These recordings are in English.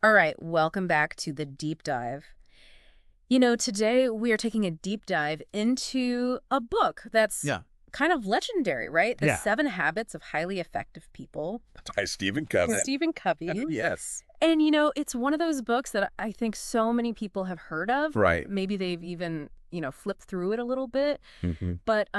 All right, welcome back to the deep dive. Today we are taking a deep dive into a book that's Yeah. kind of legendary, right? The Yeah. Seven Habits of Highly Effective People. By Stephen Covey. Stephen Covey. Yes. And, it's one of those books that I think so many people have heard of. Right. Maybe they've even, flipped through it a little bit. Mm-hmm. But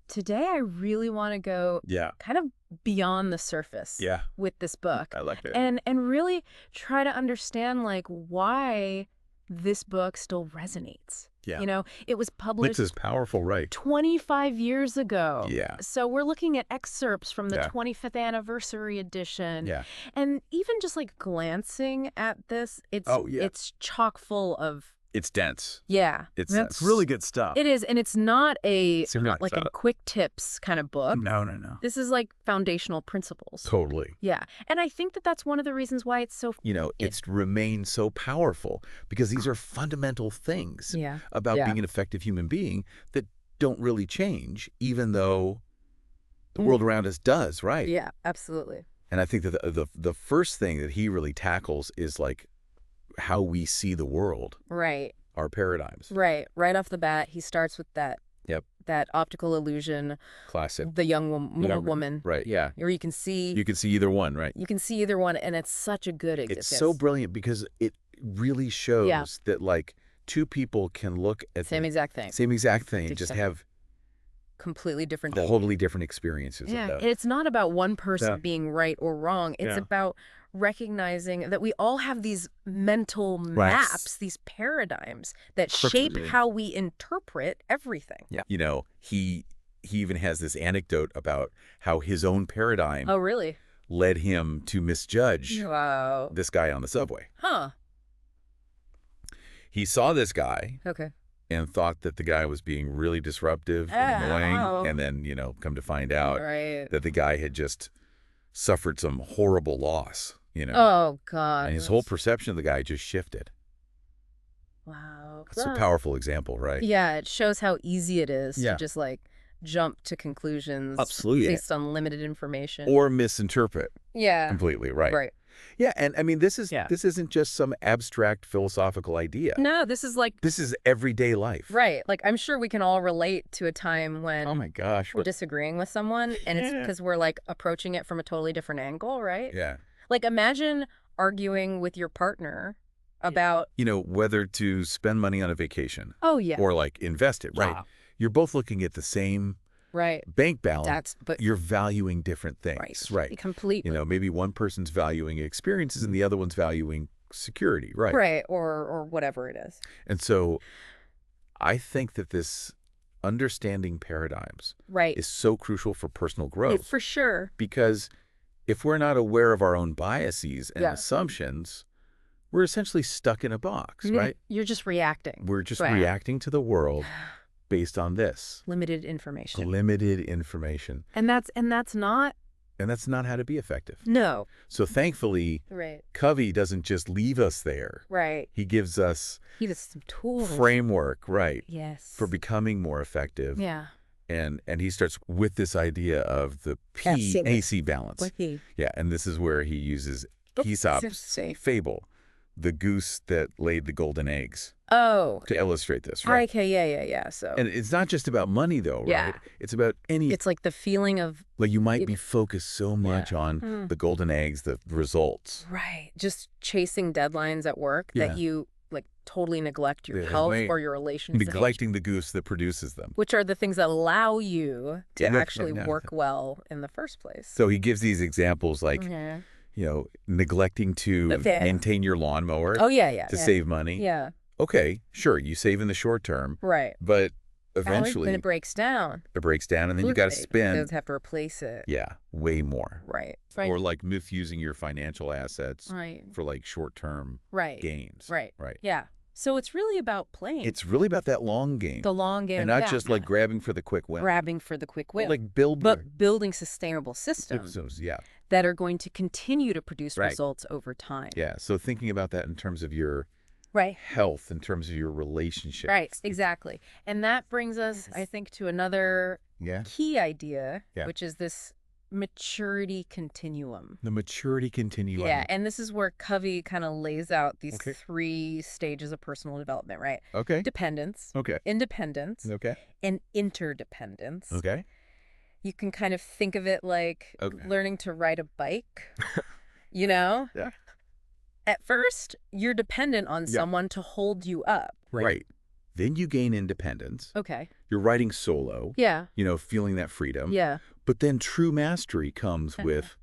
today I really want to go Yeah. kind of beyond the surface Yeah. with this book. I like it. And really try to understand why this book still resonates. Yeah. It was It's published as powerful, right? 25 years ago. Yeah. So we're looking at excerpts from the Yeah. 25th anniversary edition. Yeah. And even just glancing at this, Oh, yeah. it's chock full of It's dense. yeah. It's really good stuff. It is, and it's not It's not a quick tips kind of book. No. This is foundational principles. Totally. Yeah. And I think that that's one of the reasons why it's so It's remained so powerful because these are fundamental things yeah. about Yeah. being an effective human being that don't really change, even though the world around us does, right? Yeah, absolutely. And I think that the first thing that he really tackles is how we see the world, Right. our paradigms. Right. Right off the bat, he starts with that Yep. that optical illusion, Classic. the young woman. Right, yeah. Or you can see see either one, right? either one, and it's such a good It's so brilliant because it really shows that two people can look at same the exact thing. same exact thing, Just just have have Completely different. totally different experiences Yeah. of that. It's not about one person Yeah. being right or wrong. It's Yeah. about recognizing that we all have these mental Right. maps, these paradigms that shape Perfectly. how we interpret everything. Yeah. He even has this anecdote about how his own paradigm Oh, really? led him to misjudge Wow. this guy on the subway. Huh. He saw this guy Okay. and thought that the guy was being really disruptive Oh. and annoying, and then, come to find out Right. that the guy had just suffered some horrible loss, Oh, God. and his whole perception of the guy just shifted. Wow. That's a powerful example, right? Yeah, it shows how easy it is Yeah. to just jump to conclusions Absolutely. based on limited information. Or misinterpret yeah. completely, right? Right. Yeah, and I mean, this isn't just some abstract philosophical idea. No, this is This is everyday life. right. I'm sure we can all relate to a time when Oh my gosh. we're disagreeing with someone, and it's Yeah. because we're approaching it from a totally different angle, right? Yeah. Imagine arguing with your partner about, Whether to spend money on a vacation oh yeah, or invest it, right? Yeah. You're both looking at the same right. bank balance. But You're valuing different things, right? Completely. Maybe one person's valuing experiences and the other one's valuing security, right? Right, or whatever it is. And so I think that this understanding paradigms Right. is so crucial for personal growth For sure. because if we're not aware of our own biases and Yeah. assumptions, we're essentially stuck in a box, right? You're just reacting. We're just Right. reacting to the world based on this Limited information. limited information. And that's not And that's not how to be effective. no. So thankfully, Right. Covey doesn't just leave us there. Right. He gives us He has some tools. framework, right, Yes. for becoming more effective. Yeah. And he starts with this idea of the P-AC balance. What he? Yeah, and this is where he uses Aesop's safe. fable, the goose that laid the golden eggs, Oh. to illustrate this, right? Okay. Yeah. So And it's not just about money, though, Yeah. right? It's about any, it's the feeling of you might be focused so much on Mm. the golden eggs, the results. right, just chasing deadlines at work Yeah. that you totally neglect your Yeah, health wait. or your relationships, Neglecting the goose that produces them. which are the things that allow you to Yeah, actually yeah. work well in the first place. So he gives these examples yeah. neglecting to Okay. maintain your lawnmower Oh yeah. to save money. Yeah. Okay, sure, you save in the short term, Right. but Then eventually it breaks down. it breaks down and then you got to You spend, have to replace it. yeah, way more. Right. Or misusing your financial assets Right. for short-term Right. gains. Right. Right. Yeah. So it's really about playing It's really about that long game. the long game, and not yeah. just grabbing for the quick win. grabbing for the quick win, Build but building sustainable systems systems, yeah. that are going to continue to produce Right. results over time. Yeah, so thinking about that in terms of your Right. health, in terms of your relationship. Right. Exactly. And that brings us, I think, to another Yeah. key idea, Yeah. which is this maturity continuum. The maturity continuum. Yeah, and this is where Covey kind of lays out these Okay. 3 stages of personal development, right? Okay. Dependence, Okay. independence, Okay. and interdependence. Okay. You can kind of think of it like Okay. learning to ride a bike, you know? Yeah. At first, you're dependent on Yeah. someone to hold you up. Right. Then you gain independence. Okay. You're riding solo, Yeah. feeling that freedom. Yeah. But then true mastery comes with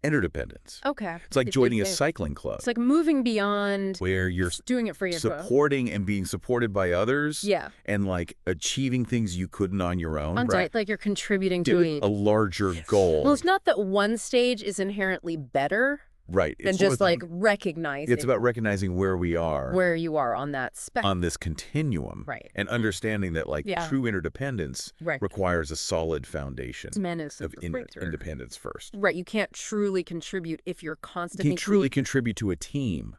interdependence. Okay. It's like It- joining a it's- cycling club It's like moving beyond where you're just doing it for your supporting and being supported by others. Yeah. And like achieving things you couldn't on your own. Right. Like you're contributing to Doing a larger goal. Well, it's not that one stage is inherently better right. than just like recognizing It's about recognizing where we are where you are on that spectrum. on this continuum. Right. And understanding that like Yeah. true interdependence Right. requires a solid foundation Menace of the breakthrough. independence first. Right. You can't truly contribute if you're You constantly can truly contribute to a team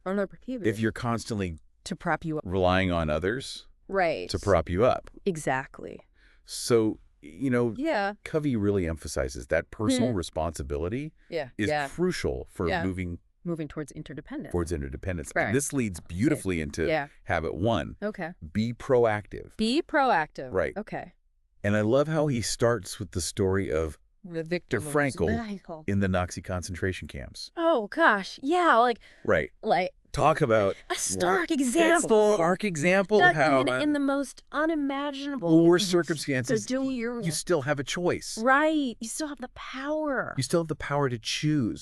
if you're constantly to prop you up. relying on others Right. to prop you up. Exactly. So, Yeah. Covey really emphasizes that personal responsibility Yeah. is yeah. crucial for Yeah. moving Moving towards interdependence. towards interdependence. Right. And this leads beautifully into Yeah. habit 1, Okay. be proactive. Be proactive. Right. Okay. And I love how he starts with the story of The Viktor Frankl in the Nazi concentration camps. Oh gosh. Yeah. Right. Like Talk about a stark It's example. a stark example of Stuck how in the most unimaginable worst circumstances, you you still have a choice. right. You still have the power You still have the power to choose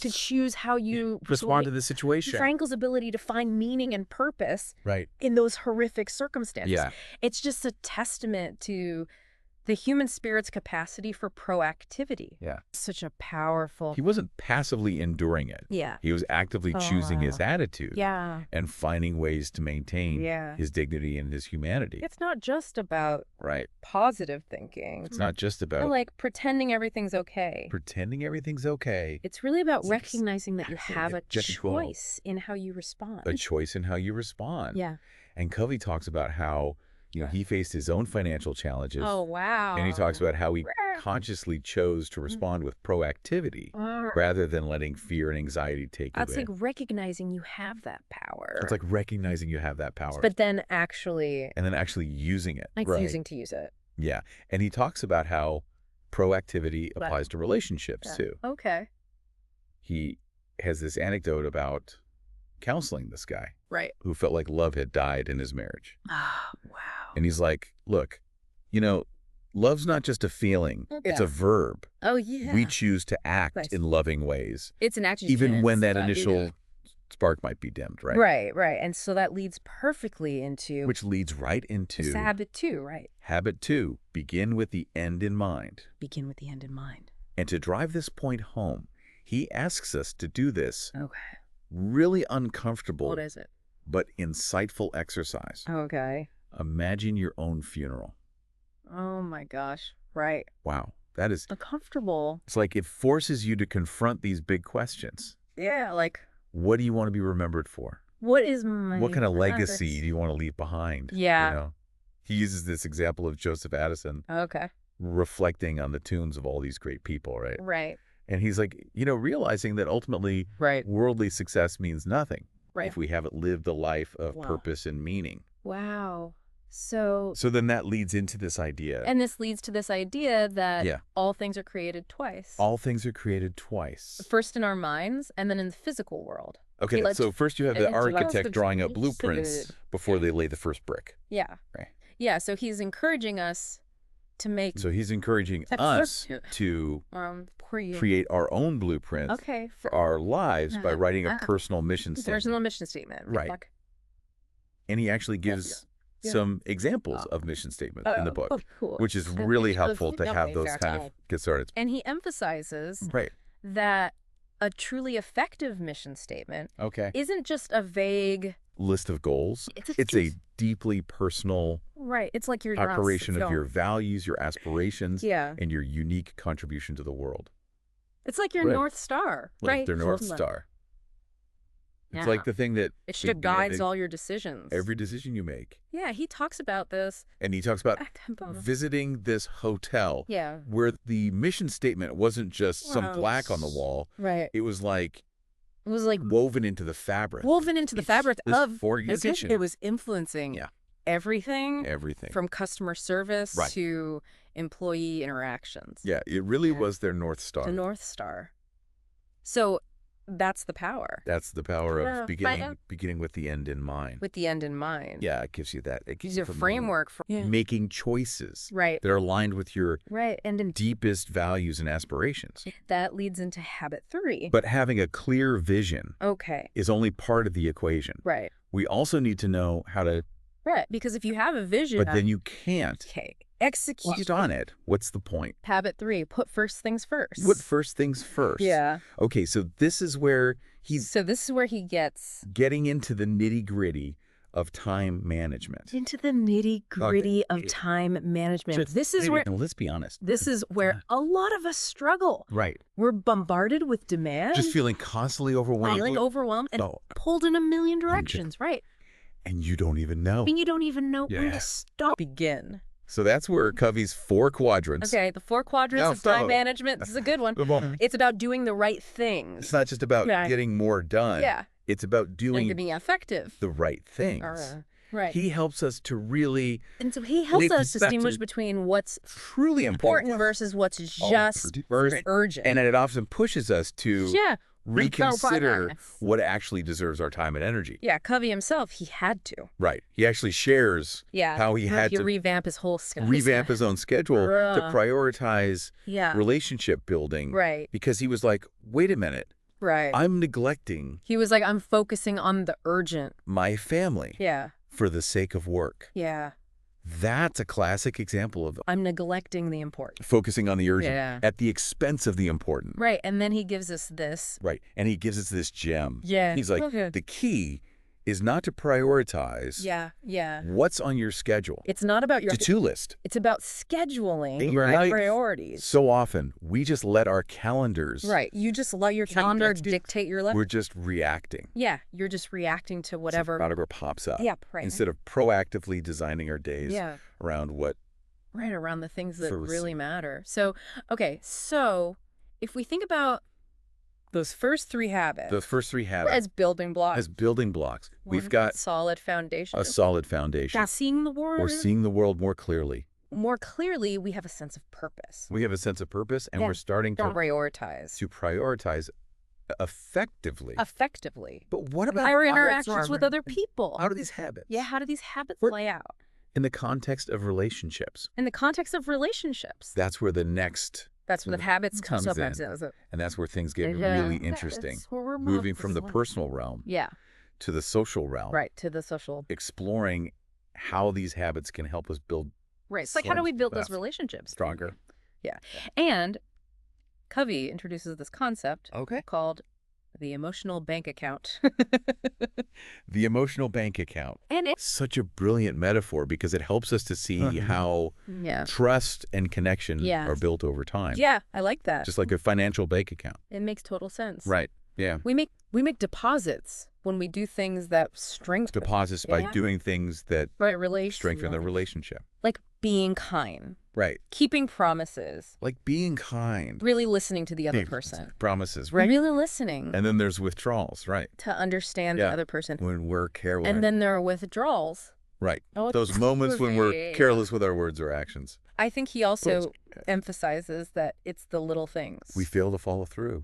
how you respond to the situation. Frankel's ability to find meaning and purpose Right. in those horrific circumstances. Yeah. It's just a testament to the human spirit's capacity for proactivity. Yeah. Such a powerful. He wasn't passively enduring it. Yeah. He was actively choosing his attitude Yeah. and finding ways to maintain Yeah. his dignity and his humanity. It's not just about Right. positive thinking. It's not just Or about like pretending everything's okay. pretending everything's okay. It's really about It's recognizing that you have a objective goal. choice in how you respond. A choice in how you respond. Yeah. And Covey talks about how, he faced his own financial challenges. Oh, wow. And he talks about how he consciously chose to respond with proactivity rather than letting fear and anxiety take It's away. like recognizing you have that power. It's like recognizing you have that power. But then actually, and then actually using it. like right. choosing to use it. Yeah. And he talks about how proactivity applies to relationships too. Okay. He has this anecdote about counseling this guy Right. who felt like love had died in his marriage. Oh, wow. And he's like, look, love's not just a feeling. It's a verb. Oh, yeah. We choose to act Nice. in loving ways, It's an action. even when that initial spark might be dimmed, right? Right, right. And so that leads perfectly into Which leads right into habit 2, right? habit 2, begin with the end in mind. Begin with the end in mind. And to drive this point home, he asks us to do this Okay. really uncomfortable What is it? but insightful exercise. Okay. Imagine your own funeral. Oh my gosh. Right. Wow. That is, Uncomfortable. it's like it forces you to confront these big questions. Yeah, like What do you want to be remembered for? what is my What kind of purpose? legacy do you want to leave behind? Yeah. He uses this example of Joseph Addison Okay. reflecting on the tunes of all these great people, right? Right. And he's like, realizing that ultimately Right. worldly success means nothing Right. if we haven't lived a life of Wow. purpose and meaning. Wow. So So then that leads into this idea. and this leads to this idea that Yeah. all things are created twice. All things are created twice. First in our minds and then in the physical world. Okay, let's- so first you have the and let's- architect drawing up blueprints before they lay the first brick. Yeah. Right. Yeah, so he's encouraging us to make So he's encouraging That's us first- to create create our own blueprints okay for our lives by writing a Uh-huh. personal mission statement. personal mission statement. Right. Like, And he actually gives Yeah. some examples of mission statements in the book, oh, cool. which is Okay. really Oh, helpful to have those kind of get started. And he emphasizes Right. that a truly effective mission statement Okay. isn't just a vague List of goals. It's a It's a deeply personal right. It's like your operation of your values, your aspirations, yeah. and your unique contribution to the world. It's like your Right. North Star, Like right? their North Hold on. Star. It's like the thing that it should guides all your decisions. every decision you make. Yeah, he talks about this. And he talks about visiting this hotel. Yeah. Where the mission statement wasn't just some plaque on the wall. Right. It was like woven into the fabric. Woven into the fabric of for your kitchen. It was influencing everything. Everything. From customer service to employee interactions. Yeah, it really was their North Star. The North Star. So that's the power. That's the power of beginning with the end in mind. With the end in mind. Yeah, it gives you that. It gives you a framework for making choices that are aligned with your and deepest values and aspirations. That leads into habit 3. But having a clear vision is only part of the equation. Right. We also need to know how to... Right, because if you have a vision... But then you can't... Execute on it. What's the point? Habit 3, put first things first. Put first things first. Yeah. Okay, so this is where he gets... Getting into the nitty-gritty of time management. Into the nitty-gritty of time management. This is where... Let's be honest. This is where a lot of us struggle. Right. We're bombarded with demand. Just feeling constantly overwhelmed. Feeling overwhelmed and pulled in a million directions. Right. And you don't even know. And you don't even know when to stop. Begin. So that's where Covey's 4 quadrants. Okay, the 4 quadrants of time management. This is a good one. It's about doing the right things. It's not just about getting more done. Yeah. It's about doing being effective. The right things. Right. He helps us to really... And so he helps us distinguish between what's truly important versus what's just urgent. And it often pushes us to reconsider what actually deserves our time and energy. Yeah, Covey himself, he had to. Right. He actually shares how he had to revamp his whole schedule. Revamp his own schedule to prioritize relationship building. Right. Because he was like, wait a minute. Right. I'm neglecting. He was like, I'm focusing on the urgent. My family. Yeah. For the sake of work. Yeah. That's a classic example of I'm neglecting the important. Focusing on the urgent at the expense of the important. Right. And then he gives us this. Right. And he gives us this gem. Yeah. He's like, the key is not to prioritize what's on your schedule. It's not about your to-do list. It's about scheduling priorities. So often, we just let our calendars... Right. You just let your calendar dictate your life. We're just reacting. Yeah. You're just reacting to whatever... Whatever pops up. Yeah, right. Instead of proactively designing our days around what... Right, around the things that really matter. So, okay, so if we think about those first 3 habits. The first 3 habits. As building blocks. We've got... solid foundation. A solid foundation. Now, seeing the world. Or seeing the world more clearly. More clearly, we have a sense of purpose. We have a sense of purpose, and we're starting to... prioritize. To prioritize effectively. But what about... our interactions with other people? How do these habits... Yeah, how do these habits play out? In the context of relationships. That's where the next... That's where the habits comes up. And that's where things get really interesting. Moving from the personal realm to the social realm. Right, to the social. Exploring how these habits can help us build. Right, it's like how do we build those relationships? Stronger. Yeah. And Covey introduces this concept called the emotional bank account. The emotional bank account. And it's such a brilliant metaphor because it helps us to see how trust and connection are built over time. Yeah, I like that. Just like a financial bank account. It makes total sense. Right. Yeah. We make deposits when we do things that strengthen. Deposits by doing things that strengthen the relationship. Like being kind. Right. Keeping promises. Like being kind. Really listening to the other person. Promises. Right. Really listening. And then there's withdrawals, right. To understand the other person. When we're careless. And then there are withdrawals. Right. Those moments when we're careless with our words or actions. I think he also emphasizes that it's the little things. We fail to follow through.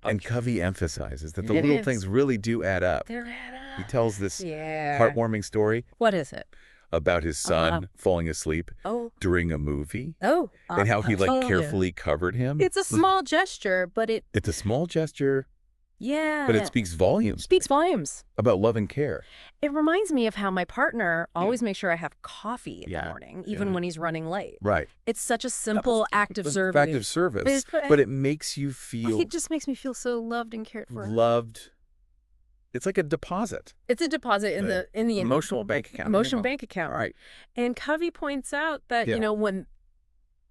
And Covey emphasizes that the little things really do add up. They add up. He tells this heartwarming story. What is it? About his son falling asleep during a movie. And how he carefully covered him. It's a small gesture, but it's a small gesture. Yeah. But it speaks volumes. Speaks volumes. About love and care. It reminds me of how my partner always makes sure I have coffee in the morning, even when he's running late. Right. It's such a simple act of service. Act of service. But it makes you feel... It just makes me feel so loved and cared for. Loved. It's like a deposit. It's a deposit in the emotional bank account. Emotional bank account. Right. And Covey points out that, you know, when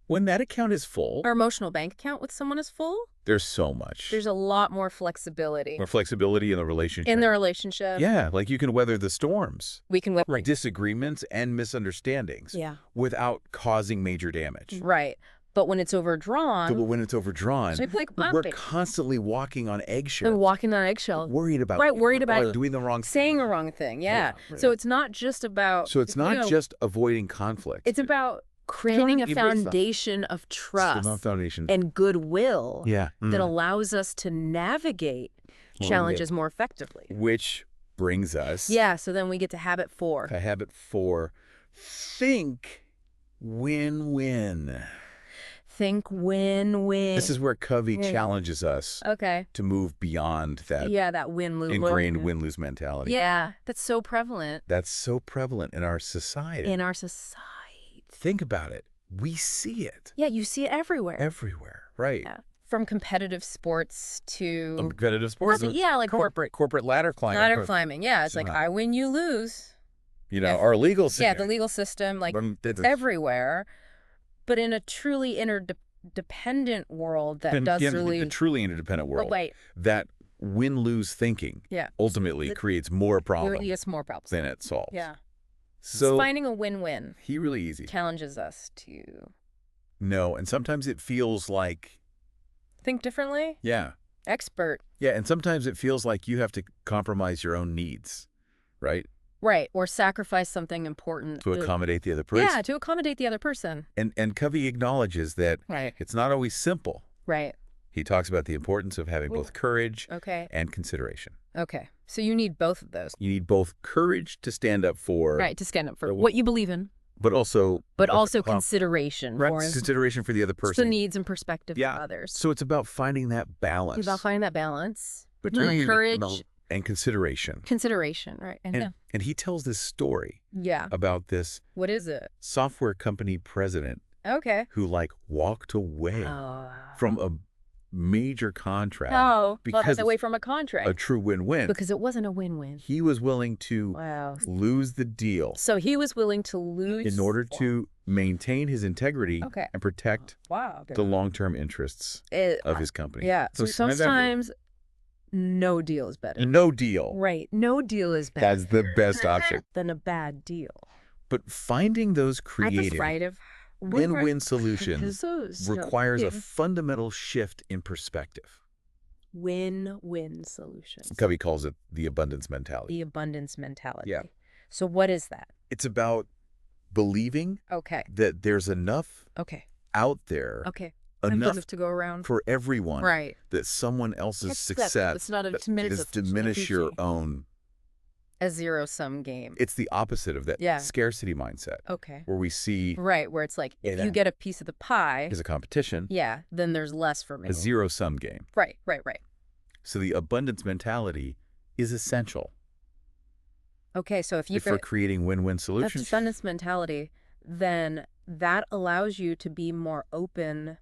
When that account is full, Our emotional bank account with someone is full, there's so much. there's a lot more flexibility More flexibility in the relationship. in the relationship. Yeah, like you can weather the storms, We can disagreements and misunderstandings Yeah. without causing major damage. Right. But when it's overdrawn, But when it's overdrawn, it's like we're bumping constantly walking on and eggshells, walking on eggshells. worried about Worried about doing the wrong saying a wrong thing. Yeah. So it's not just about. So it's not just avoiding conflict. It's about creating a Even if- foundation of It's trust not foundation. and goodwill Yeah. that allows us to navigate challenges more effectively. Which brings us Yeah. So then we get to habit 4. to habit 4. Think win-win. Think win-win. This is where Covey Yeah. challenges us Okay. to move beyond that Yeah, that win-lose. ingrained win-lose mentality. Yeah, that's so prevalent That's so prevalent in our society. in our society. Think about it. We see it Yeah, you see it everywhere. everywhere, right? Yeah. From competitive sports to Competitive sports. yeah, like corporate ladder climbing. ladder climbing. Yeah, it's like Somehow. I win, you lose. You know, our legal system. Yeah, the legal system, like it's everywhere, but in a truly interdependent world that does really. a truly interdependent world. Oh, wait, That win-lose thinking yeah, ultimately creates more problems yes, more problems. than it solves. Yeah, So finding a win-win he really easy. challenges us to No, and sometimes it feels like think differently. yeah. Expert, Yeah, and sometimes it feels like you have to compromise your own needs, right? right, or sacrifice something important To accommodate the other person. Yeah, to accommodate the other person. And Covey acknowledges that Right. it's not always simple. Right. He talks about the importance of having both courage Okay. and consideration. Okay. So you need both of those. You need both courage to stand up for, Right, to stand up for the- what you believe in, but also but also well, consideration right, for consideration for the other the person. needs and perspective Yeah. of others. So it's about finding that balance It's about finding that balance between between courage, and consideration. consideration, right? And he tells this story yeah. about this What is it? software company president Okay. who walked away Oh. from a major contract, Oh, because away from a contract a true win-win. because it wasn't a win-win. He was willing to Wow. lose the deal So he was willing to lose in order to maintain his integrity Okay. and protect Wow. the long-term interests of his company. Yeah. So So sometimes no deal is better. no deal. Right. No deal is better That's the best option. than a bad deal. But finding those creative win-win solutions requires a fundamental shift in perspective. win-win solutions. Covey calls it the abundance mentality. The abundance mentality. Yeah. So what is that? It's about believing Okay. that there's enough Okay. out there, Okay. enough to go around. for everyone, Right. that someone else's That's success It's not a that diminish, is diminish your own. a zero-sum game. It's the opposite of that Yeah. scarcity mindset, Okay. where we see Right, where it's like if Yeah. you get a piece of the pie, as a competition, yeah, then there's less for me. a zero-sum game. Right, right, right. So the abundance mentality is essential Okay, so if you for creating win-win that's solutions. abundance mentality, then that allows you to be more open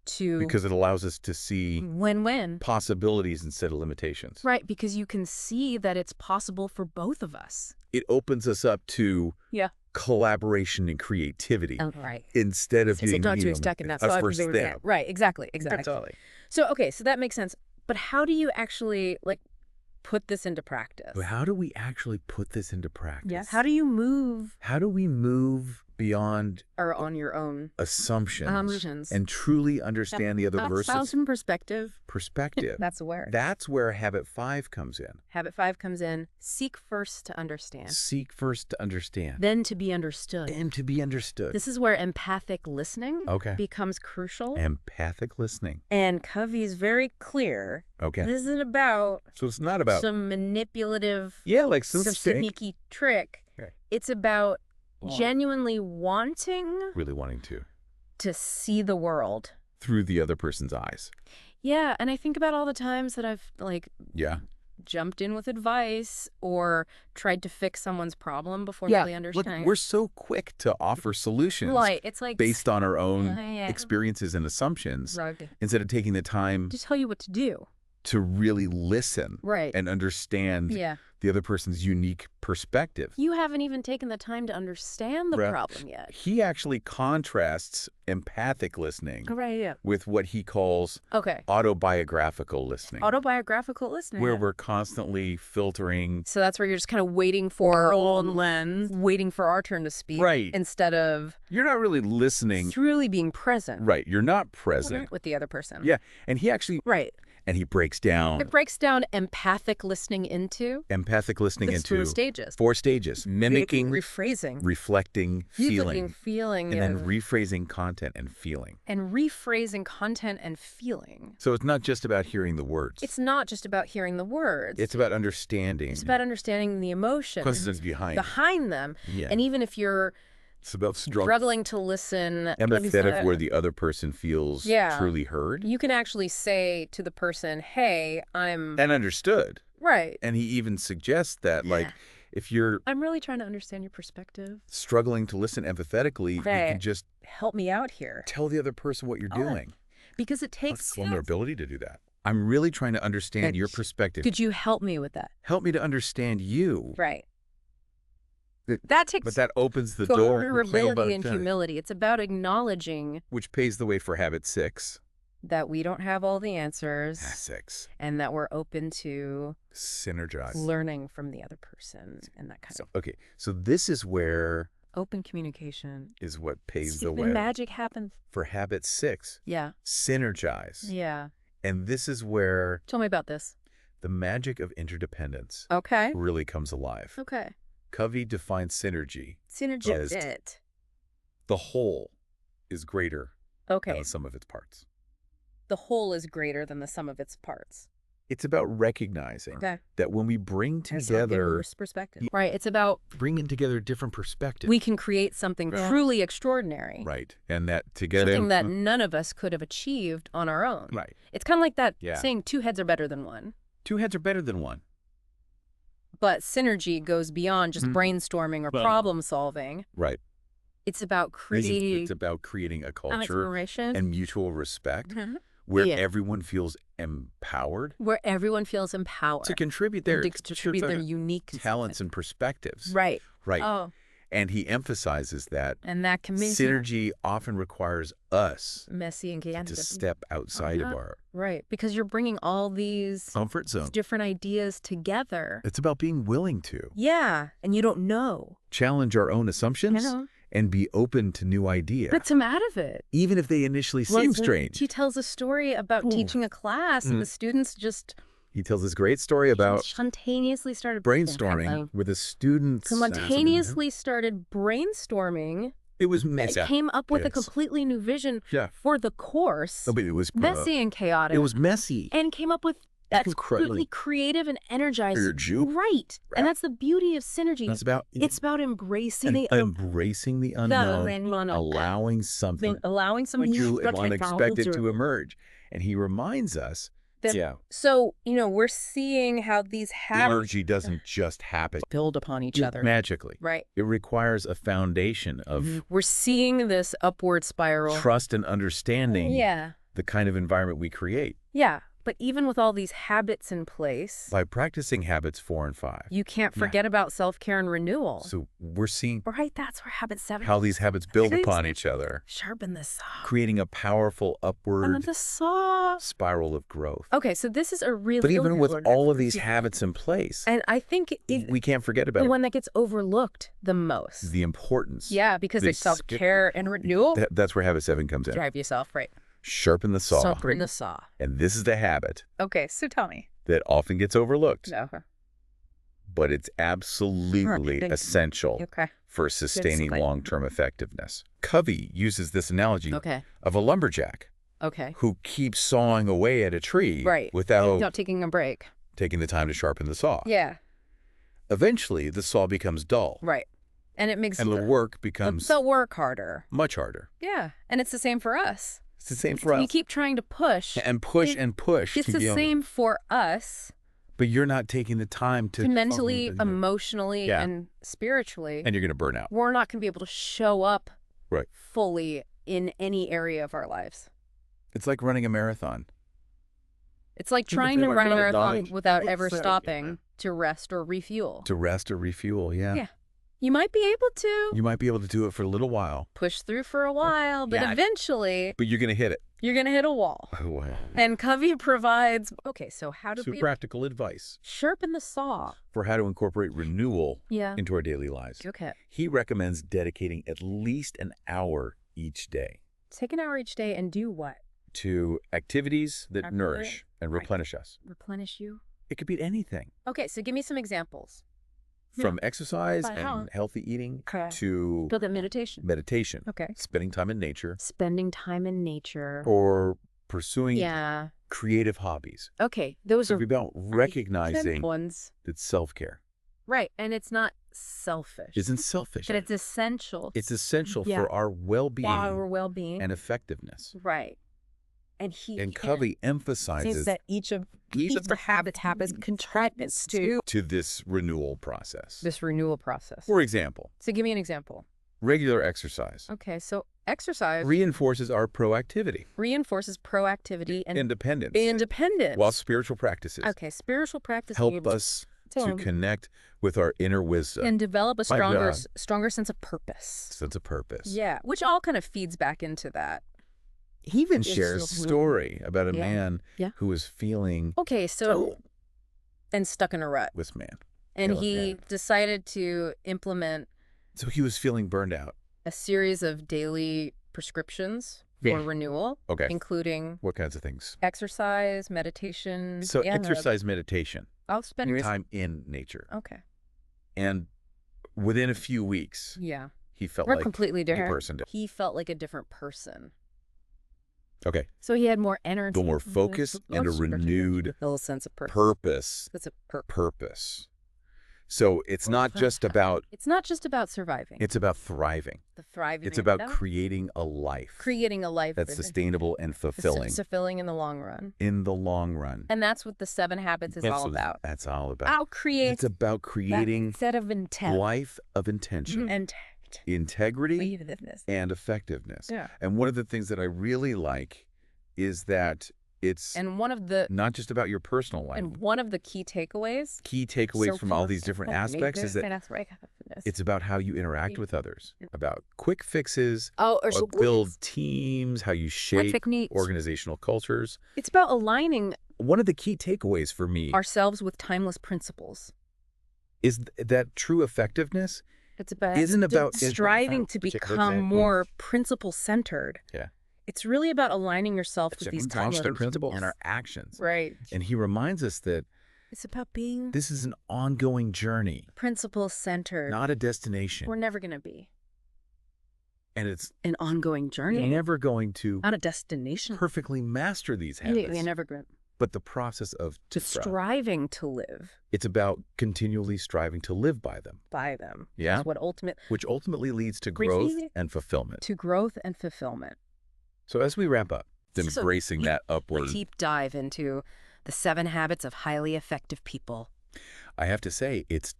to Because it allows us to see win-win. possibilities instead of limitations. Right, because you can see that it's possible for both of us. It opens us up to Yeah. collaboration and creativity Right. instead of So being not to be stuck in that. us So versus them. Right, exactly, exactly. Totally. So, okay, so that makes sense. But how do you actually, put this into practice? But how do we actually put this into practice? Yeah. How do you move How do we move beyond or on your own assumptions and truly understand the other person's some perspective? perspective? That's where That's where habit 5 comes in. habit 5 comes in. Seek first to understand, Seek first to understand then to be understood. and to be understood. This is where empathic listening Okay. becomes crucial. Empathic listening. And Covey's very clear. Okay. This isn't about So it's not about some manipulative, yeah, like some sneaky trick. Okay. It's about genuinely wanting really wanting to see the world. through the other person's eyes. Yeah, and I think about all the times that I've Yeah. jumped in with advice or tried to fix someone's problem before Yeah. really Look, understanding. we're so quick to offer solutions It's like based on our own Yeah. experiences and assumptions Rug. instead of taking the time to tell you what to do. to really listen right. and understand the other person's unique perspective. You haven't even taken the time to understand the problem yet. He actually contrasts empathic listening with what he calls autobiographical listening. Autobiographical listening. Where we're constantly filtering. So that's where you're just kind of waiting for our own lens, waiting for our turn to speak. Right. Instead of... You're not really listening. It's really being present. Right. You're not present. With the other person. Yeah. And he actually... Right. And he breaks down... It breaks down empathic listening into... Empathic listening into... 4 stages. 4 stages. Mimicking... Rephrasing. Reflecting, feeling. Feeling. And then rephrasing content and feeling. And rephrasing content and feeling. So it's not just about hearing the words. It's not just about hearing the words. It's about understanding. It's about understanding the emotions. Questions behind them. Yeah. And even if you're... It's about struggling to listen. Empathetic where the other person feels truly heard. You can actually say to the person, hey, I'm... And understood. Right. And he even suggests that, like, if you're... I'm really trying to understand your perspective. Struggling to listen empathetically, you can just... Help me out here. Tell the other person what you're doing. Because it takes... vulnerability to do that. I'm really trying to understand your perspective. Could you help me with that? Help me to understand you. Right. That takes... But that opens the door. Vulnerability and humility. It's about acknowledging... Which paves the way for habit 6. That we don't have all the answers. 6. And that we're open to... Synergize. Learning from the other person and that kind of... Okay, so this is where... Open communication. Is what paves the way. Magic happens. For habit 6. Yeah. Synergize. Yeah. And this is where... Tell me about this. The magic of interdependence. Okay. Really comes alive. Okay. Covey defines synergy. Synergy as the whole is greater than the sum of its parts. The whole is greater than the sum of its parts. It's about recognizing that when we bring together perspective. Right. It's about bringing together different perspectives. We can create something truly extraordinary. Right. And that together. Something that none of us could have achieved on our own. Right. It's kind of like that saying 2 heads are better than 1. 2 heads are better than 1. But synergy goes beyond just brainstorming or problem solving. Right. It's about creating... It's about creating a culture and mutual respect where everyone feels empowered. Where everyone feels empowered. To contribute their unique talents and perspectives. Right. Right. Oh. And he emphasizes that synergy often requires us messy and to step outside of our because you're bringing all these comfort zone, different ideas together. It's about being willing to and you don't know, challenge our own assumptions and be open to new ideas. But come out of it, even if they initially seem strange. He tells a story about teaching a class and the students just. He tells this great story about spontaneously started brainstorming with the students. Spontaneously started brainstorming. It was messy. It came up with a completely new vision for the course. But it was messy and chaotic. It was messy. And came up with that's completely creative and energizing. Right. And that's the beauty of synergy. It's about embracing the unknown, allowing something new and unexpected to emerge. And he reminds us So, we're seeing how these habits... Energy doesn't just happen. Build upon each other. Magically. Right. It requires a foundation of... We're seeing this upward spiral. Trust and understanding the kind of environment we create. Yeah. But even with all these habits in place... By practicing habits 4 and 5. You can't forget about self-care and renewal. So we're seeing... Right, that's where habit 7... How these habits build upon each other. Sharpen the saw. Creating a powerful upward... the saw. Spiral of growth. Okay, so this is a really... But even with all of these habits in place... And I think... we can't forget about the one that gets overlooked the most. The importance. Yeah, because it's self-care and renewal. That's where habit 7 comes in. Drive yourself, right. Sharpen the saw. Sharpen the saw. And this is the habit. Okay, so tell me. That often gets overlooked. No. But it's absolutely essential for sustaining long-term effectiveness. Covey uses this analogy of a lumberjack who keeps sawing away at a tree without taking a break. Taking the time to sharpen the saw. Yeah. Eventually, the saw becomes dull. Right. And it makes the work becomes... the work harder. Much harder. Yeah. And it's the same for us. It's the same for us. You keep trying to push. And push and push. It's the same for us. But you're not taking the time to mentally, emotionally, and spiritually. And you're going to burn out. We're not going to be able to show up fully in any area of our lives. It's like running a marathon. It's like trying to run a marathon without ever stopping to rest or refuel. To rest or refuel, yeah. Yeah. You might be able to. You might be able to do it for a little while. Push through for a while, but eventually... But you're going to hit it. You're going to hit a wall. Oh, wow. And Covey provides, okay, so how do we... practical advice. Sharpen the saw. For how to incorporate renewal into our daily lives. Okay. He recommends dedicating at least an hour each day. Take an hour each day and do what? To activities that nourish and replenish us. Replenish you? It could be anything. Okay, so give me some examples. From exercise and healthy eating to meditation. Okay. Spending time in nature. Spending time in nature. Or pursuing creative hobbies. Okay, those are about recognizing that self-care. Right, and it's not selfish. Isn't selfish. But it's essential. It's essential for our well-being and effectiveness. Right. And Covey emphasizes that each of the habits contributes to this renewal process. For example. So give me an example. Regular exercise. Okay, so exercise reinforces our proactivity. And independence. While spiritual practices. Okay, spiritual practices help us to connect with our inner wisdom. And develop a stronger sense of purpose. Yeah, which all kind of feeds back into that. He even shares a story about a man who was feeling... and stuck in a rut. This man. And he decided to implement... So he was feeling burned out. A series of daily prescriptions for renewal. Okay. Including... What kinds of things? Exercise, meditation. So exercise, meditation. I'll spend time in nature. Okay. And within a few weeks... He felt like completely different person. He felt like a different person. Okay. So he had more energy. More focus and a renewed sense of purpose. It's a purpose. So it's not just about... It's not just about surviving. It's about thriving. The thriving. It's about creating a life. That's sustainable and fulfilling. Fulfilling in the long run. And that's what the 7 Habits is all about. That's all about. It's about creating set of intent. Life of intention. Integrity and effectiveness. Yeah. And one of the things that I really like is that it's not just about your personal life. And one of the key takeaways from all these different aspects is that it's about how you interact with others, about quick fixes, or build teams, how you shape organizational cultures. It's about aligning one of the key takeaways for me ourselves with timeless principles. Is that true effectiveness isn't about striving to become more principle-centered. Yeah. It's really about aligning yourself with these timeless principles and our actions. Right. And he reminds us that it's about being... This is an ongoing journey. Principle-centered. Not a destination. We're never going to be. And it's... An ongoing journey. You're never going to... Not a destination. Perfectly master these habits. You're never going to... But the process of... striving to live. It's about continually striving to live by them. Yeah. Which ultimately leads to growth and fulfillment. So as we wrap up, embracing that upward... deep dive into the 7 Habits of Highly Effective People. I have to say, it's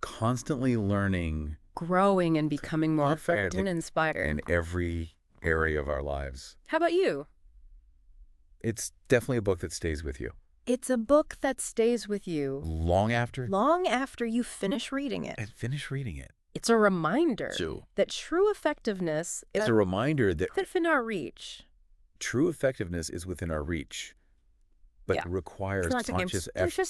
constantly learning... Growing and becoming more effective and inspired. In every area of our lives. How about you? It's definitely a book that stays with you. It's a book that stays with you. Long after you finish reading it. It's a reminder that true effectiveness is a reminder that within our reach. True effectiveness is within our reach, but it requires conscious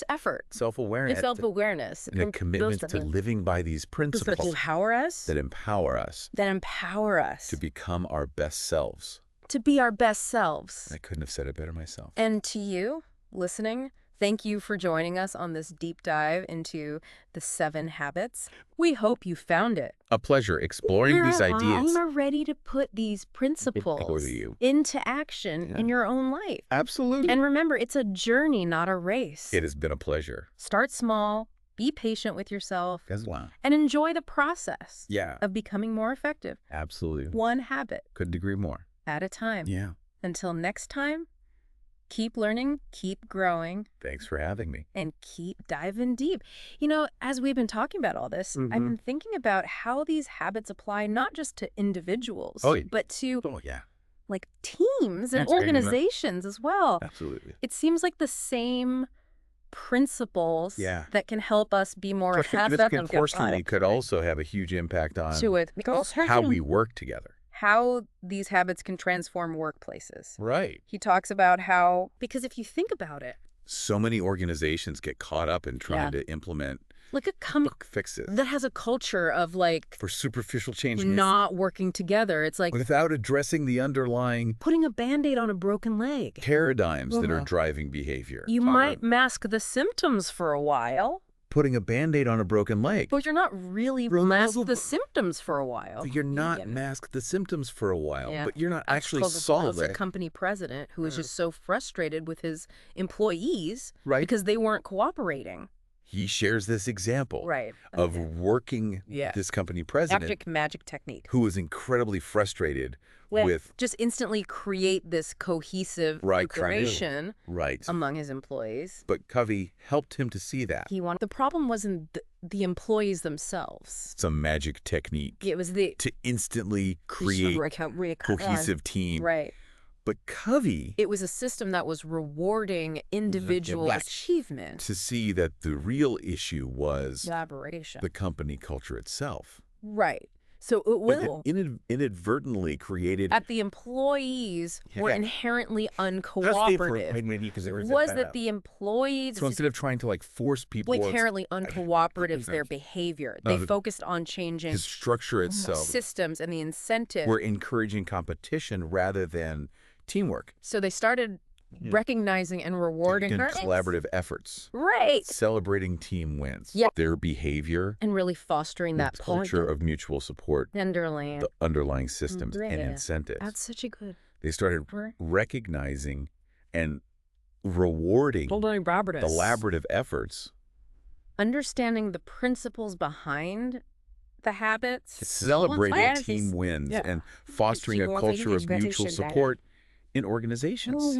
effort, self-awareness, and a commitment to living by these principles that empower us to become our best selves. To be our best selves. I couldn't have said it better myself. And to you, listening, thank you for joining us on this deep dive into the 7 Habits. We hope you found it a pleasure exploring these ideas. You're ready to put these principles into action in your own life. Absolutely. And remember, it's a journey, not a race. It has been a pleasure. Start small. Be patient with yourself. As well. And enjoy the process of becoming more effective. Absolutely. 1 habit. Couldn't agree more. At a time. Yeah. Until next time, keep learning, keep growing. Thanks for having me. And keep diving deep. You know, as we've been talking about all this, I've been thinking about how these habits apply not just to individuals, but to like teams and organizations as well. Absolutely. It seems like the same principles that can help us be more effective. Personally, could also have a huge impact on how we work together. How these habits can transform workplaces. Right. He talks about how, because if you think about it, so many organizations get caught up in trying to implement like a quick fixes that has a culture of like for superficial change, not working together. It's like without addressing the underlying putting a Band-Aid on a broken leg. Paradigms that are driving behavior. You might mask the symptoms for a while. Putting a Band-Aid on a broken leg. But you're not really mask the symptoms for a while. But you're not mask the symptoms for a while. But you're not actually solve it. A company president who was just so frustrated with his employees because they weren't cooperating. He shares this example of working this company president. Magic technique. Who was incredibly frustrated with just instantly create this cohesive operation among his employees. But Covey helped him to see that. The problem wasn't the employees themselves. Some magic technique. It was to instantly create a cohesive team. Right. But Covey... It was a system that was rewarding individual achievement. To see that the real issue was collaboration. The company culture itself. Right. So it will... inadvertently created... At the employees were inherently uncooperative. Was that the employees... So instead of trying to like force people... Inherently uncooperative their behavior. They focused on changing... The structure itself. Systems and the incentive. We're encouraging competition rather than teamwork. So they started recognizing and rewarding collaborative efforts. Right. Celebrating team wins. Their behavior. And really fostering that culture of mutual support. The underlying systems and incentives. That's such a good... They started recognizing and rewarding collaborative efforts. Understanding the principles behind the habits. Celebrating team wins and fostering a culture of mutual support in organizations.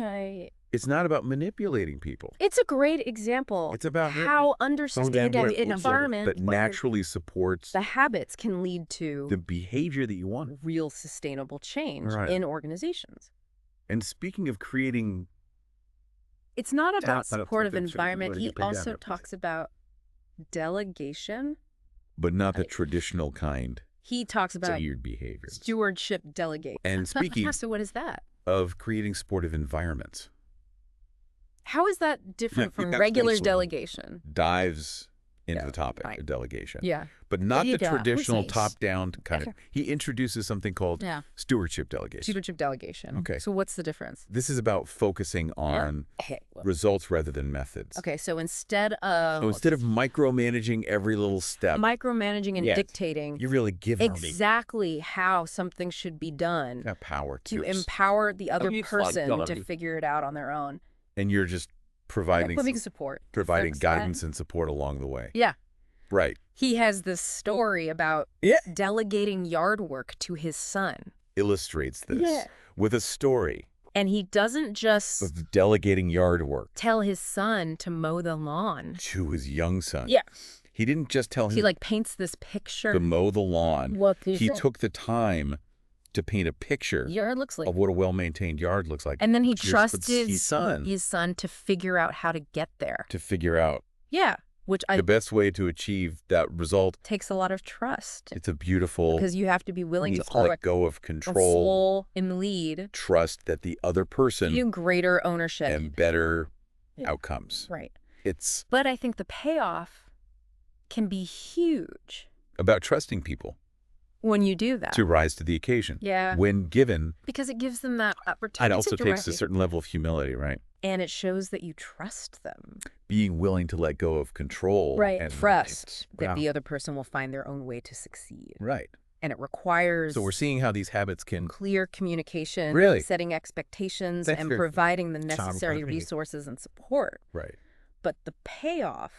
It's not about manipulating people. It's a great example. It's about how understanding an environment that naturally supports the habits can lead to the behavior that you want. Real sustainable change in organizations. And speaking of creating... It's not about supportive environment. He also talks about delegation. But not the traditional kind. He talks about weird behavior. Stewardship delegate. And speaking so what is that? Of creating supportive environments. How is that different from regular delegation? Dives into the topic of delegation. Yeah. But not the traditional top-down kind of... He introduces something called stewardship delegation. Stewardship delegation. Okay. So what's the difference? This is about focusing on results rather than methods. Okay, so instead of micromanaging every little step. Micromanaging and dictating. You really give exactly how something should be done. Power to empower the other person to figure it out on their own. And you're just providing support. Providing guidance and support along the way. Yeah. Right. He has this story about delegating yard work to his son. Illustrates this with a story. And he doesn't just... Of delegating yard work. Tell his son to mow the lawn. To his young son. Yeah. He didn't just tell him... He like paints this picture. To mow the lawn. He took the time to paint a picture of what a well-maintained yard looks like. And then he trusted his son to figure out how to get there. To figure out. Yeah. The best way to achieve that result takes a lot of trust. It's a beautiful... Because you have to be willing to let go of control. In the lead. Trust that the other person... You greater ownership. And better outcomes. Right. But I think the payoff can be huge. About trusting people. When you do that. To rise to the occasion. Yeah. When given. Because it gives them that opportunity. It also takes a certain level of humility, right? And it shows that you trust them. Being willing to let go of control. Right. And trust that the other person will find their own way to succeed. Right. And it requires... So we're seeing how these habits can... Clear communication. Really? Setting expectations and providing the necessary resources and support. Right. But the payoff...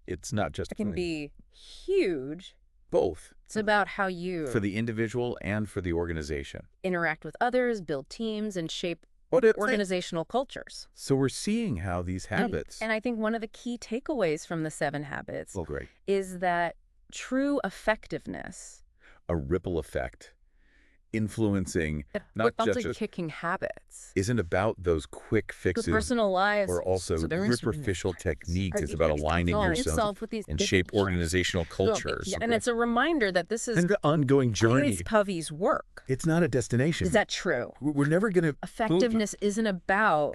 It's not just... It can be huge. Both. It's about how you... For the individual and for the organization. Interact with others, build teams, and shape organizational cultures. So we're seeing how these habits... And I think one of the key takeaways from the 7 Habits is that true effectiveness... A ripple effect influencing, not just kicking habits. Isn't about those quick fixes. The personal lives. Or also superficial techniques. It's about aligning yourself with these and shape organizational cultures. And it's a reminder that this is an ongoing journey. It's Covey's work. It's not a destination. Is that true? We're never going to... Effectiveness isn't about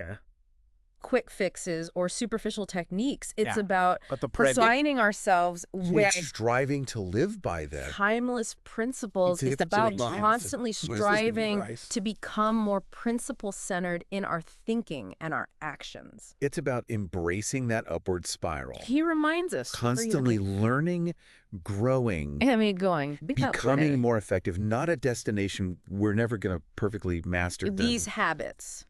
quick fixes or superficial techniques. It's about assigning ourselves with striving to live by them. Timeless principles. It's about constantly striving to become more principle-centered in our thinking and our actions. It's about embracing that upward spiral. He reminds us. Constantly learning, growing. Becoming more effective. Not a destination. We're never going to perfectly master these habits.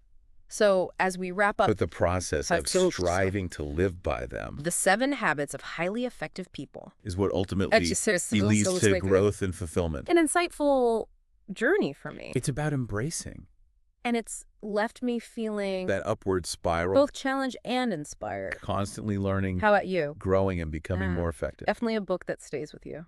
So as we wrap up... But the process of striving to live by them. The 7 habits of highly effective people. Is what ultimately leads to growth and fulfillment. An insightful journey for me. It's about embracing. And it's left me feeling... that upward spiral. Both challenged and inspired. Constantly learning. How about you? Growing and becoming more effective. Definitely a book that stays with you.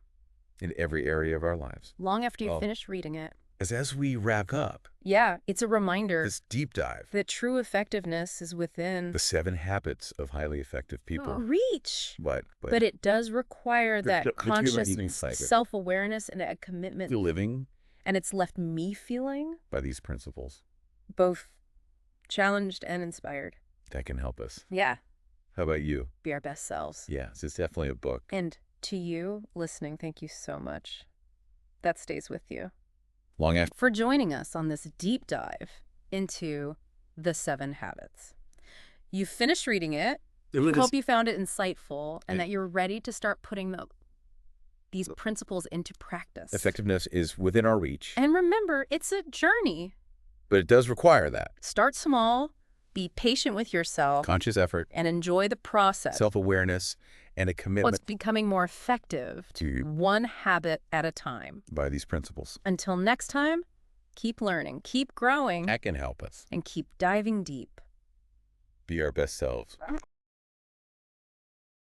In every area of our lives. Long after you finish reading it. As we wrap up, it's a reminder, this deep dive, that true effectiveness is within the 7 habits of highly effective people. Reach. But it does require that conscious self-awareness and a commitment to living. And it's left me feeling by these principles, both challenged and inspired. That can help us. Yeah. How about you? Be our best selves. Yeah, it's definitely a book. And to you listening, thank you so much. That stays with you. Long after. For joining us on this deep dive into the 7 habits. You finished reading it. Hope you found it insightful and that you're ready to start putting these principles into practice. Effectiveness is within our reach. And remember, it's a journey. But it does require that. Start small, be patient with yourself. Conscious effort. And enjoy the process. Self-awareness. And a commitment. It's becoming more effective to 1 habit at a time. By these principles. Until next time, keep learning, keep growing. That can help us. And keep diving deep. Be our best selves.